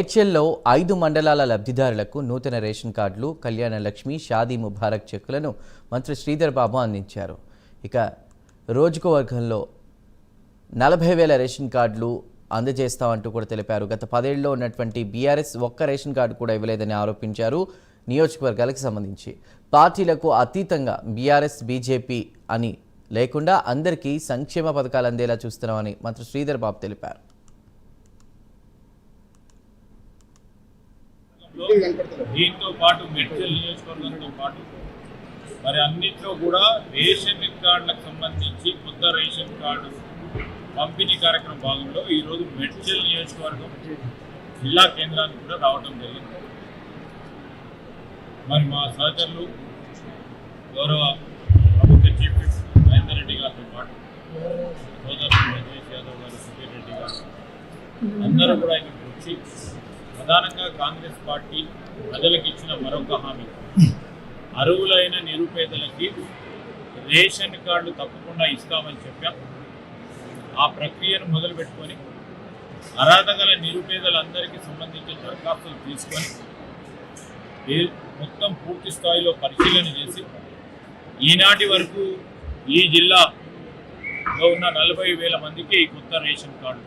మేడ్చల్లో 5 మండలాల లబ్ధిదారులకు నూతన రేషన్ కార్డులు, కళ్యాణ లక్ష్మి, షాదీ ముబారక్ చెక్కులను మంత్రి శ్రీధర్ బాబు అందించారు. ఇక రోజువర్గంలో 40,000 రేషన్ కార్డులు అందజేస్తామంటూ కూడా తెలిపారు. గత 10 ఏళ్లలో ఉన్నటువంటి బీఆర్ఎస్ ఒక్క రేషన్ కార్డు కూడా ఇవ్వలేదని ఆరోపించారు. నియోజకవర్గాలకు సంబంధించి పార్టీలకు అతీతంగా బీఆర్ఎస్, బీజేపీ అని లేకుండా అందరికీ సంక్షేమ పథకాలు అందేలా చూస్తున్నామని మంత్రి శ్రీధర్ బాబు తెలిపారు. దీంతో పాటు మెడ్చల్ నియోజకవర్గంతో పాటు మరి అన్నింటిలో కూడా రేషన్ కార్డులకు సంబంధించి కొత్త రేషన్ కార్డు పంపిణీ కార్యక్రమం భాగంలో ఈరోజు మెడ్చల్ నియోజకవర్గం జిల్లా కేంద్రానికి కూడా రావడం జరిగింది. మరి మా సహచరులు గౌరవ ప్రభుత్వ చీఫ్ మినిస్టర్ మహేందర్ రెడ్డి గారితో పాటు సోదరులు మహేష్ యాదవ్ గారు, సుధీర్ రెడ్డి గారు అందరూ కూడా ఇక్కడికి వచ్చి ప్రధానంగా కాంగ్రెస్ పార్టీ ప్రజలకు ఇచ్చిన మరొక హామీ, అర్హులైన నిరుపేదలకి రేషన్ కార్డు తప్పకుండా ఇస్తామని చెప్పాం. ఆ ప్రక్రియను మొదలుపెట్టుకొని అర్హత గల నిరుపేదలందరికీ సంబంధించిన దరఖాస్తులు తీసుకొని మొత్తం పూర్తి స్థాయిలో పరిశీలన చేసి ఈనాటి వరకు ఈ జిల్లాలో ఉన్న 40,000 మందికి కొత్త రేషన్ కార్డు,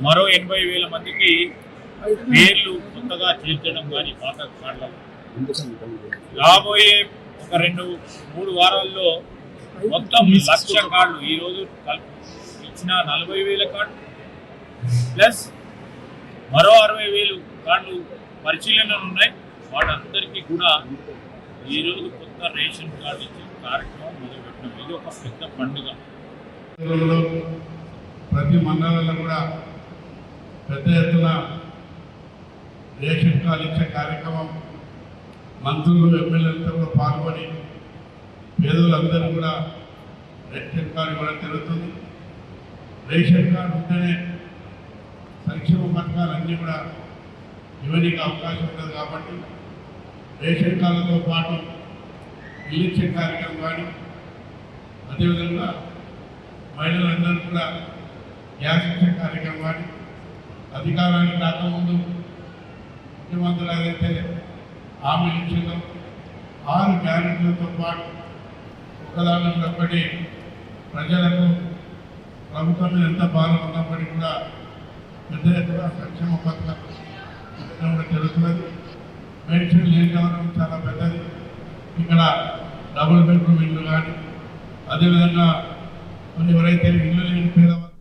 మరో 80,000 మందికి పేర్లు కొత్తగా చేర్చడం కానీ పాత కార్డులలో రాబోయే ఒక 2-3 వారాల్లో మొత్తం 1,00,000 కార్డులు ఈరోజు ఇచ్చిన 40,000 కార్డు ప్లస్ మరో 60,000 కార్డులు పరిశీలనలు ఉన్నాయి. వాటందరికీ కూడా ఈరోజు కొత్త రేషన్ కార్డు ఇచ్చే కార్యక్రమం మొదలుపెట్టినాం. ఇది ఒక పెద్ద పండుగ. ప్రతి మండలంలో కూడా పెద్ద ఎత్తున రేషన్ కార్డు ఇచ్చే కార్యక్రమం మంత్రులు, ఎమ్మెల్యేలతో కూడా పాల్గొని పేదలందరూ కూడా రేషన్ కార్డు ఇవ్వడం జరుగుతుంది. రేషన్ కార్డు ఉంటేనే సంక్షేమ పథకాలన్నీ కూడా ఇవ్వడానికి అవకాశం ఉంటుంది. కాబట్టి రేషన్ కార్డులతో పాటు ఇల్లు ఇచ్చే కార్యక్రమం కానీ, అదేవిధంగా మహిళలందరూ కూడా గ్యాస్ ఇచ్చే కార్యక్రమం కానీ, అధికారానికి రాకముందు ముఖ్యమంత్రులు ఏదైతే హామీలు ఇచ్చిందో 6 గ్యారెంటీలతో పాటు ఒకదాని ఒకటి ప్రజలకు ప్రభుత్వం మీద ఎంత భారం ఉన్నప్పటికీ కూడా పెద్ద ఎత్తున సంక్షేమ పథకాలు కూడా జరుగుతున్నది. మెడిసిన్ నియోజకవర్గం చాలా పెద్దది. ఇక్కడ డబుల్ బెడ్రూమ్ ఇల్లు కానీ, అదేవిధంగా ఎవరైతే ఇల్లు లేని పేదవాళ్ళు